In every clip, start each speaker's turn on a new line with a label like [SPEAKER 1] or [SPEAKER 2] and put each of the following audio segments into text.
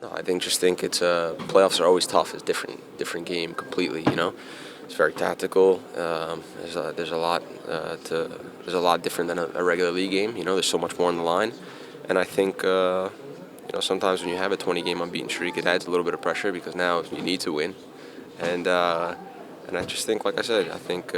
[SPEAKER 1] No, I think it's playoffs are always tough. It's different game completely. It's very tactical. There's a lot there's a lot different than a regular league game. There's so much more on the line, and I think sometimes when you have a 20-game unbeaten streak, it adds a little bit of pressure because now you need to win, and I just think, like I said, I think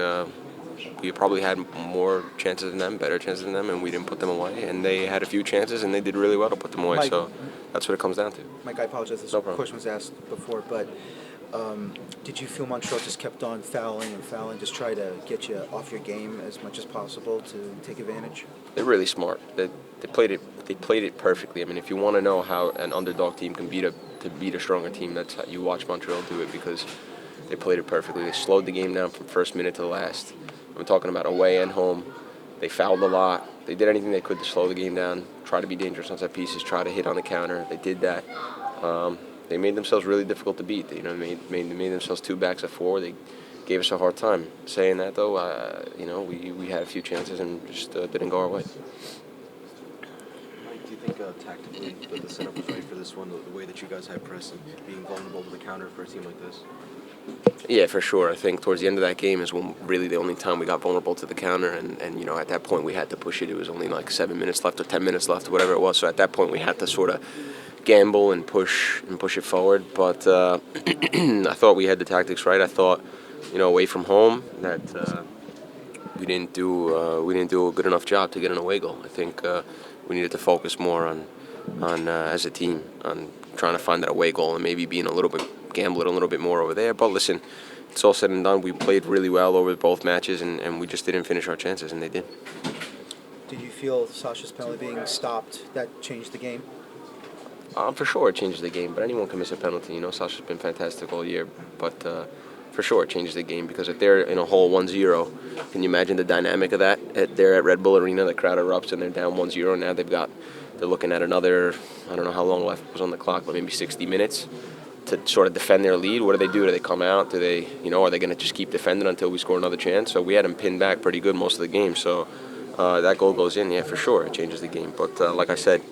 [SPEAKER 1] we probably had more chances than them, better chances than them, and we didn't put them away. And they had a few chances, and they did really well to put them away.
[SPEAKER 2] Mike,
[SPEAKER 1] so that's what it comes down to.
[SPEAKER 2] Mike, I apologize. This question was asked before, but did you feel Montreal just kept on fouling and fouling, just try to get you off your game as much as possible to take advantage?
[SPEAKER 1] They're really smart. They played it. They played it perfectly. I mean, if you want to know how an underdog team can beat a stronger team, that's how you watch Montreal do it, because they played it perfectly. They slowed the game down from first minute to the last. I'm talking about away and home. They fouled a lot. They did anything they could to slow the game down, try to be dangerous on set pieces, try to hit on the counter. They did that. They made themselves really difficult to beat. They made themselves 2 backs of 4. They gave us a hard time. Saying that, though, we had a few chances and just didn't go our way.
[SPEAKER 3] Mike, do you think tactically the setup was right for this one, the way that you guys had press and being vulnerable to the counter for a team like this?
[SPEAKER 1] Yeah, for sure. I think towards the end of that game is when really the only time we got vulnerable to the counter, and at that point we had to push it. It was only like 7 minutes left or 10 minutes left, or whatever it was. So at that point we had to sort of gamble and push it forward. But I thought we had the tactics right. I thought, away from home, that we didn't do a good enough job to get an away goal. I think we needed to focus more on as a team on trying to find that away goal and maybe gamble it a little bit more over there. But listen, it's all said and done. We played really well over both matches, and we just didn't finish our chances, and they did.
[SPEAKER 2] Did you feel Sasha's penalty being stopped, that changed the game?
[SPEAKER 1] For sure it changes the game, but anyone can miss a penalty. Sasha's been fantastic all year, but for sure it changes the game, because if they're in a hole 1-0, can you imagine the dynamic of that? They're at Red Bull Arena, the crowd erupts, and they're down 1-0. Now they're looking at another, I don't know how long left was on the clock, but maybe 60 minutes to sort of defend their lead. What do they do? Do they come out? Are they going to just keep defending until we score another chance? So we had them pinned back pretty good most of the game. So that goal goes in, yeah, for sure, it changes the game. But like I said,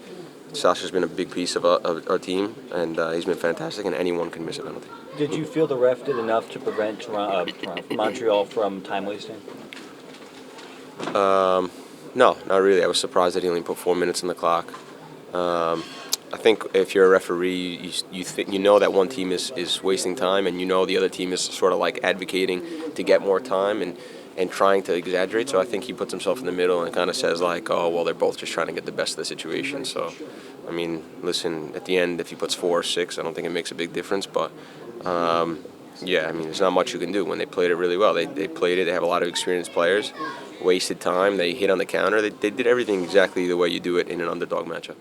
[SPEAKER 1] Sasha's been a big piece of our team, and he's been fantastic, and anyone can miss a penalty.
[SPEAKER 4] Did you feel the ref did enough to prevent Montreal from time wasting?
[SPEAKER 1] No, not really. I was surprised that he only put 4 minutes on the clock. I think if you're a referee, you know that one team is wasting time, and the other team is sort of like advocating to get more time and trying to exaggerate. So I think he puts himself in the middle and kind of says like, oh, well, they're both just trying to get the best of the situation. So, I mean, listen, at the end, if he puts 4 or 6, I don't think it makes a big difference. But, yeah, I mean, there's not much you can do. When they played it really well, they played it. They have a lot of experienced players, wasted time. They hit on the counter. They did everything exactly the way you do it in an underdog matchup.